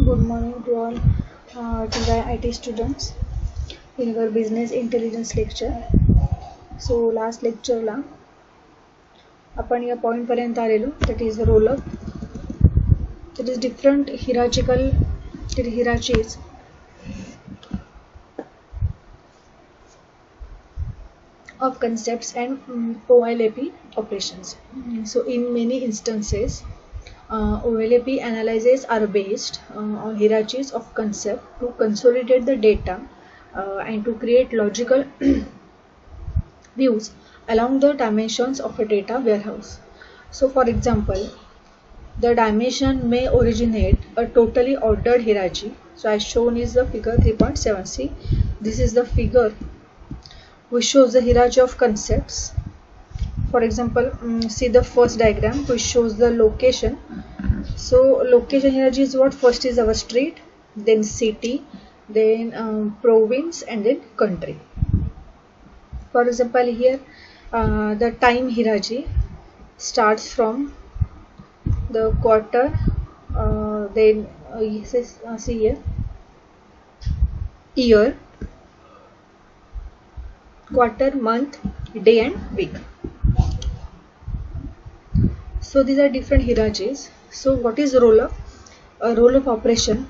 Good morning to all TY IT students in our business intelligence lecture. So last lecture ला आपण या point पर्यंत आलेलो, that is roll up. That is different hierarchies of concepts and OLAP operations. So in many instances OLAP analyses are based on hierarchies of concept to consolidate the data and to create logical views along the dimensions of a data warehouse. So for example, the dimension may originate a totally ordered hierarchy. So as shown is the figure 3.7. See, this is the figure which shows the hierarchy of concepts. For example, see the first diagram which shows the location. So location hierarchy is what? First is our street, then city, then province, and then country. For example, here the time hierarchy starts from the quarter, then see here year, quarter, month, day, and week. So these are different hierarchies. So what is roll up? A roll up operation,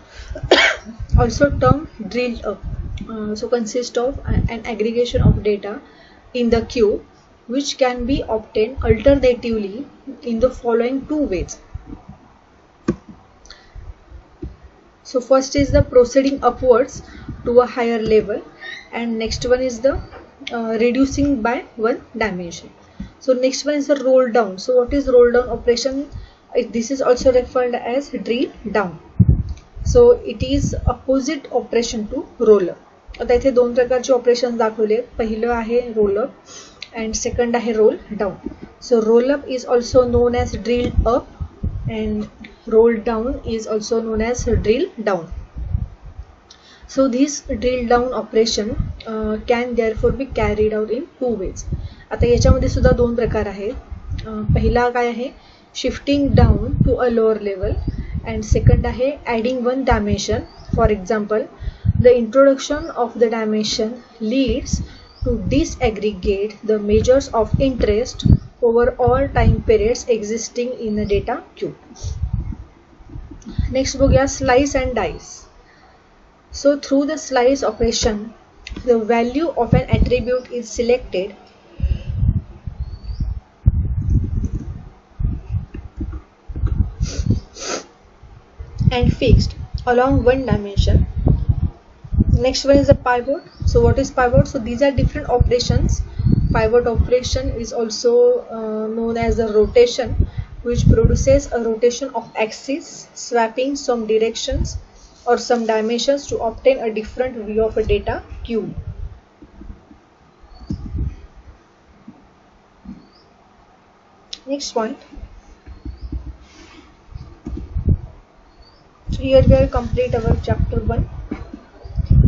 also termed drilled up, so consists of an aggregation of data in the queue which can be obtained alternatively in the following two ways. So first is the proceeding upwards to a higher level, and next one is the reducing by one dimension. So next one is the roll down. So what is roll down operation? This is also referred as drill down. So it is opposite operation to roll up. आता इथे दोन प्रकारचे operation दाखवले. पहिलं आहे roll up and second आहे roll down. So roll up is also known as drill up and roll down is also known as drill down. So this drill down operation can therefore be carried out in two ways. आता याच्यामध्ये सुद्धा दोन प्रकार आहेत. पहिला काय आहे? Shifting down to a lower level, and second आहे adding one dimension. For example, the introduction of the dimension leads to disaggregate the measures of interest over all time periods existing in a data queue. Next बघूया slice and dice. So through the slice operation, the value of an attribute is selected and fixed along one dimension. Next one is the pivot. So what is pivot? So these are different operations. Pivot operation is also known as the rotation, which produces a rotation of axis, swapping some directions or some dimensions to obtain a different view of a data cube. Next point. Here we are complete our chapter 1.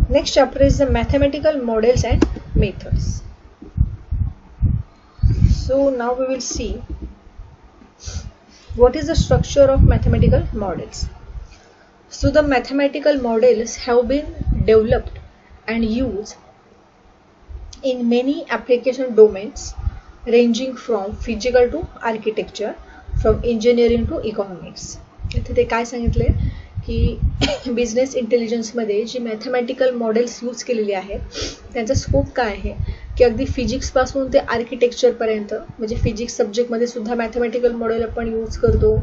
Next chapter is the mathematical models and methods. So now we will see what is the structure of mathematical models. So the mathematical models have been developed and used in many application domains ranging from physical to architecture, from engineering to economics. इथे ते काय सांगितले की business इंटेलिजन्समध्ये जी mathematical models use केलेली आहेत त्यांचा scope काय आहे की अगदी फिजिक्सपासून ते आर्किटेक्चरपर्यंत, म्हणजे फिजिक्स सब्जेक्टमध्ये सुद्धा मॅथमॅटिकल मॉडेल आपण यूज करतो.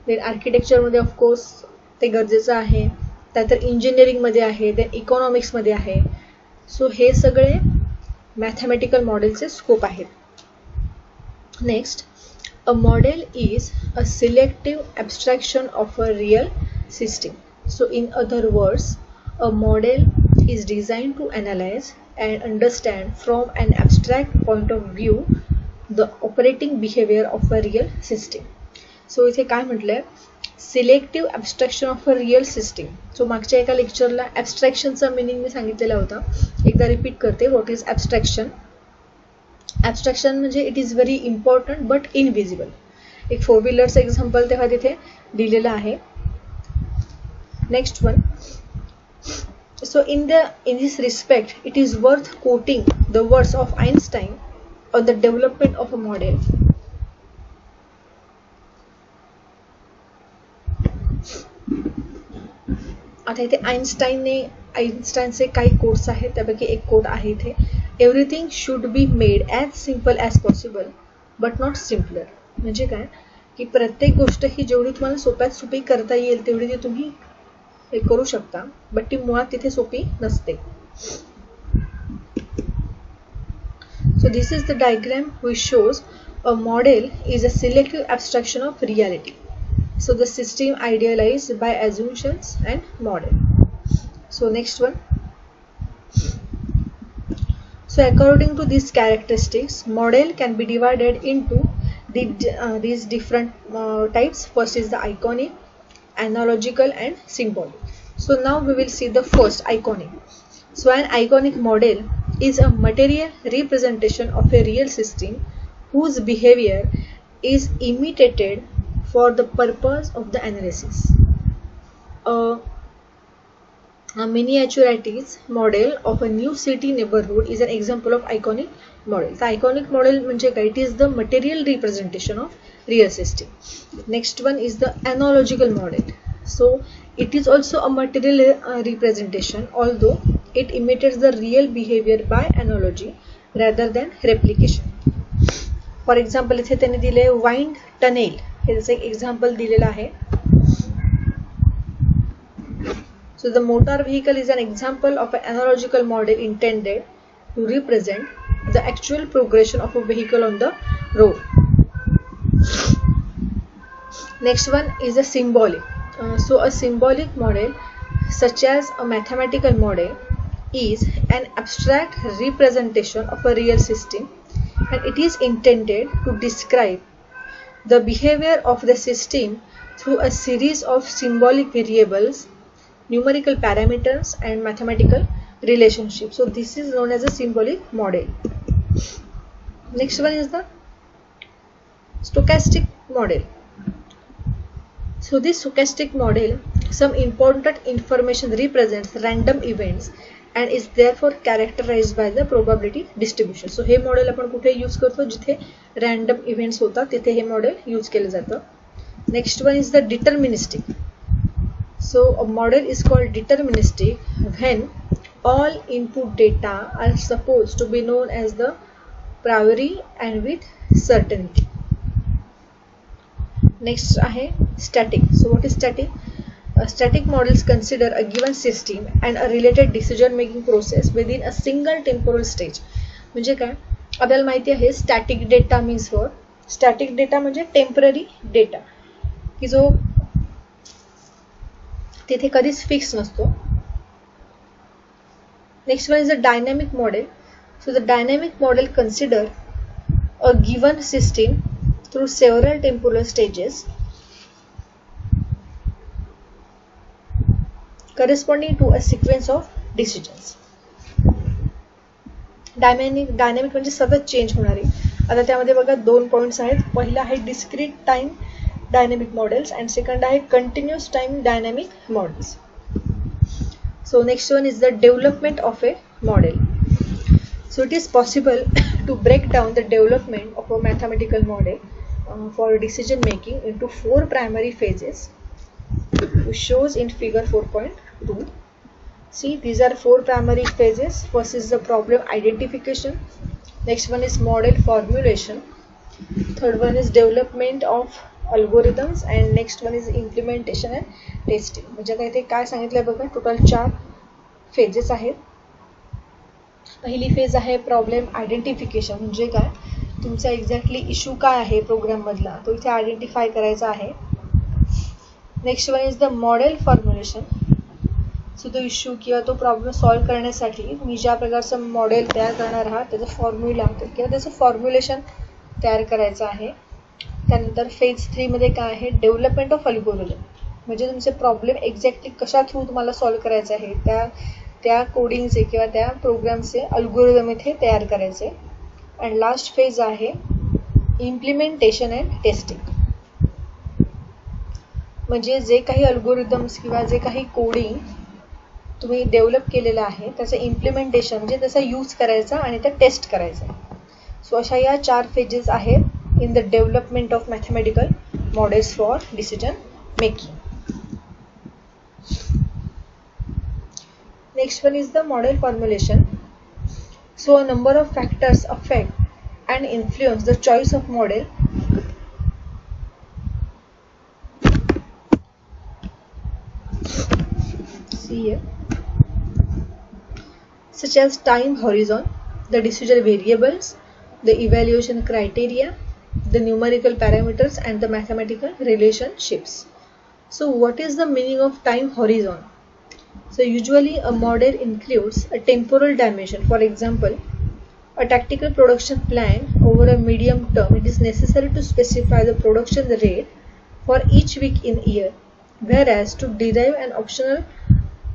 देन आर्किटेक्चरमध्ये ऑफकोर्स ते गरजेचं आहे, त्यानंतर इंजिनिअरिंगमध्ये आहे, देन इकॉनॉमिक्समध्ये आहे. सो हे सगळे मॅथमॅटिकल मॉडेलचे स्कोप आहेत. Next, a model is a selective abstraction of a real system. So in other words, a model is designed to analyze and understand from an abstract point of view the operating behavior of a real system. So इथे काय म्हटलंय? Selective abstraction of a real system. So मागच्या एका लेक्चरला abstractionचा meaning मी सांगितलेला होता. एकदा repeat करते. What is abstraction? Abstraction म्हणजे it is very important but invisible. एक फोर व्हीलरचं एक्झाम्पल तेव्हा तिथे दिलेलं आहे. Next one. So in this respect, it is worth quoting the words of Einstein on the development of a model. आता इथे आइन्स्टाईनचे काही quotes आहेत, त्यापैकी एक कोट आहे इथे, everything should be made as simple as possible but not simpler. म्हणजे काय की प्रत्येक गोष्ट ही जेवढी तुम्हाला सोप्यात सोपी करता येईल तेवढी ती तुम्ही हे करू शकता, बट ती मुळात तिथे सोपी नसते. So this is the diagram which shows a model is a selective abstraction of reality. So the system idealized by assumptions and model. So next one. So according to these characteristics, model can be divided into these different types. First is the iconic, analogical and symbolic. So now we will see the first, iconic. So an iconic model is a material representation of a real system whose behavior is imitated for the purpose of the analysis. A miniaturities model of a new city neighborhood is an example of iconic model. The iconic model म्हणजे काय? It is the material representation of real system. Next one is the analogical model. So it is also a material representation, although it imitates the real behavior by analogy rather than replication. For example, इथे त्यांनी दिले wind tunnel, हे जसे एक example दिलेलं आहे. So the motor vehicle is an example of an analogical model intended to represent the actual progression of a vehicle on the road. Next one is a symbolic. So a symbolic model, such as a mathematical model, is an abstract representation of a real system, and it is intended to describe the behavior of the system through a series of symbolic variables, numerical parameters and mathematical relationships. So this is known as a symbolic model. Next one is the stochastic model. So this stochastic model, some important information represents random events and is therefore characterized by the probability distribution. So हे model आपण कुठे use करतो? जिथे random events होतात तिथे हे model use केलं जातं. Next one is the deterministic. So a model is called deterministic when all input data are supposed to be known as the priori and with certainty. Next आहे static. So what is static? Static models consider a given system and a related decision making process within a single temporal stage. म्हणजे काय? आपल्याला माहिती आहे static data means what? Static data म्हणजे temporary data की जो तिथे कधीच फिक्स नसतो. Next one is a dynamic model. So the dynamic model consider a given system through several temporal stages corresponding to a sequence of decisions. Dynamic म्हणजे सतत change होणारी. आता त्यामध्ये बघा दोन पॉइंट्स आहेत. पहिला आहे discrete time dynamic models and second आहे continuous time dynamic models. So next one is the development of a model. So it is possible to break down the development of a mathematical model for decision making into four primary phases, which shows in figure 4.2. See, these are four primary phases. First is the problem identification. Next one is model formulation. Third one is development of algorithms and next one is implementation and testing. म्हणजे आता इथे काय सांगितलंय बघा, total 4 phases आहेत. पहिली phase आहे problem identification. म्हणजे काय? तुमचा एक्झॅक्टली इश्यू काय आहे प्रोग्राम मधला तो इथे आयडेंटिफाय करायचा आहे. Next one is the model formulation. So तो इश्यू किंवा तो प्रॉब्लेम सॉल्व्ह करण्यासाठी तुम्ही ज्या प्रकारचं मॉडेल तयार करणार आहात त्याचं फॉर्म्युला किंवा त्याचं फॉर्म्युलेशन तयार करायचं आहे. त्यानंतर फेज 3 मध्ये काय आहे? Development of algorithm. म्हणजे तुमचे प्रॉब्लेम एक्झॅक्टली कशा थ्रू तुम्हाला सॉल्व्ह करायचे आहे त्या कोडिंगचे किंवा त्या प्रोग्रामचे अल्गोरिदम इथे तयार करायचे. अँड लास्ट फेज आहे इम्प्लिमेंटेशन अँड टेस्टिंग. म्हणजे जे काही अल्गोरिदम्स किंवा जे काही कोडिंग तुम्ही डेव्हलप केलेलं आहे त्याचं इम्प्लिमेंटेशन म्हणजे त्याचा यूज करायचा आणि त्या टेस्ट करायचा. सो अशा या 4 फेजेस आहेत in the development of mathematical models for decision making. Next one is the model formulation. So a number of factors affect and influence the choice of model. See here. Such as time horizon, the decision variables, the evaluation criteria, the numerical parameters and the mathematical relationships. So what is the meaning of time horizon? So usually a model includes a temporal dimension. For example, a tactical production plan over a medium term, it is necessary to specify the production rate for each week in a year, whereas to derive an optional,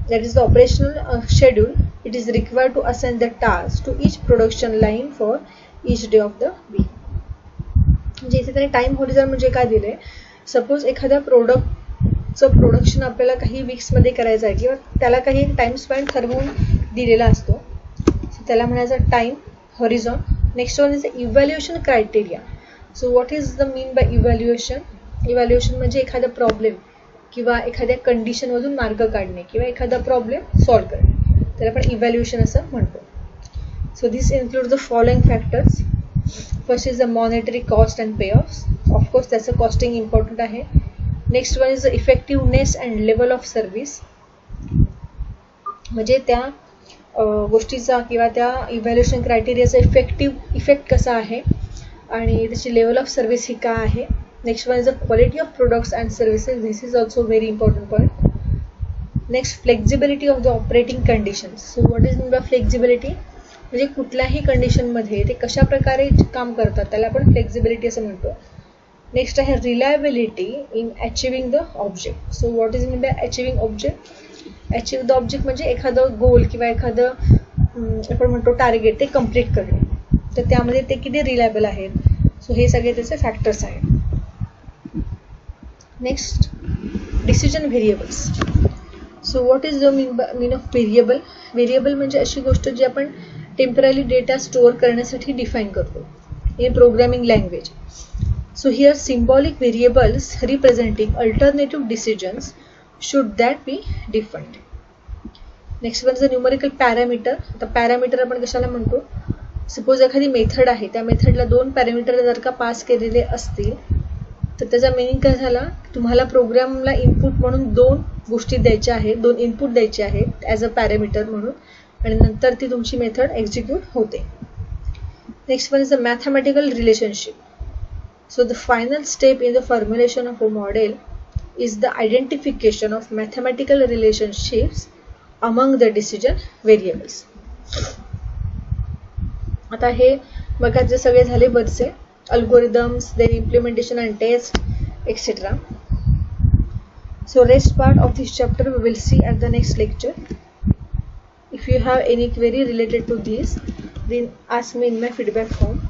that is the operational schedule, it is required to assign the task to each production line for each day of the week. म्हणजे इथे त्याने time horizon म्हणजे काय दिले, suppose एखाद्या production आपल्याला काही वीक्समध्ये करायचं आहे किंवा त्याला काही टाइम स्पॅन ठरवून दिलेला असतो, त्याला म्हणायचं time horizon. Next one is evaluation criteria. So what is the mean by evaluation? Evaluation म्हणजे एखादा प्रॉब्लेम किंवा एखाद्या कंडिशनमधून मार्ग काढणे किंवा एखादा प्रॉब्लेम सॉल्व्ह करणे, त्याला आपण इव्हॅल्युएशन असं म्हणतो. So this include the following factors. First is the monetary cost and पे ऑफ्स. ऑफकोर्स त्याचं कॉस्टिंग इम्पॉर्टंट आहे. Next one is the effectiveness and level of service. म्हणजे त्या गोष्टीचा किंवा त्या इव्हॅल्युएशन क्रायटेरियाचा इफेक्ट कसा आहे आणि त्याची लेवल ऑफ सर्व्हिस ही काय आहे. Next one is the quality of products and services. This is also very important point. Next flexibility of the operating conditions. So what is mean by flexibility? म्हणजे कुठल्याही कंडिशनमध्ये ते कशा प्रकारे काम करतात त्याला आपण फ्लेक्झिबिलिटी असं म्हणतो. नेक्स्ट आहे reliability in achieving the object. So what is mean by achieving object? Achieve the object म्हणजे एखादं गोल किंवा एखादं आपण म्हणतो टार्गेट ते कम्प्लीट करणे, तर त्यामध्ये ते किती रिलायबल आहेत. सो हे सगळे त्याचे फॅक्टर्स आहेत. Next decision variables. So what is the mean of variable? Variable म्हणजे अशी गोष्ट जी आपण टेम्पररी डेटा स्टोअर करण्यासाठी डिफाईन करतो इन programming language. So here symbolic variables representing alternative decisions should that be defined. Next one is the numerical parameter. आता parameter आपण कशाला म्हणतो? सपोज एखादी मेथड आहे, त्या मेथडला 2 पॅरामीटर जर का पास केलेले असतील तर त्याचा मिनिंग काय झाला, तुम्हाला प्रोग्रामला इनपुट म्हणून 2 गोष्टी द्यायच्या आहेत, 2 इनपुट द्यायचे आहेत ॲज अ पॅरामीटर म्हणून, आणि नंतर ती तुमची मेथड एक्झिक्यूट होते. Next one is the mathematical relationship. So the final step in the formulation of a model is the identification of mathematical relationships among the decision variables. आता हे बघा जे सगळे झाले बरेचसे algorithms, their implementation and test, etc. So rest part of this chapter we will see at the next lecture. If you have any query related to this, then ask me in my feedback form.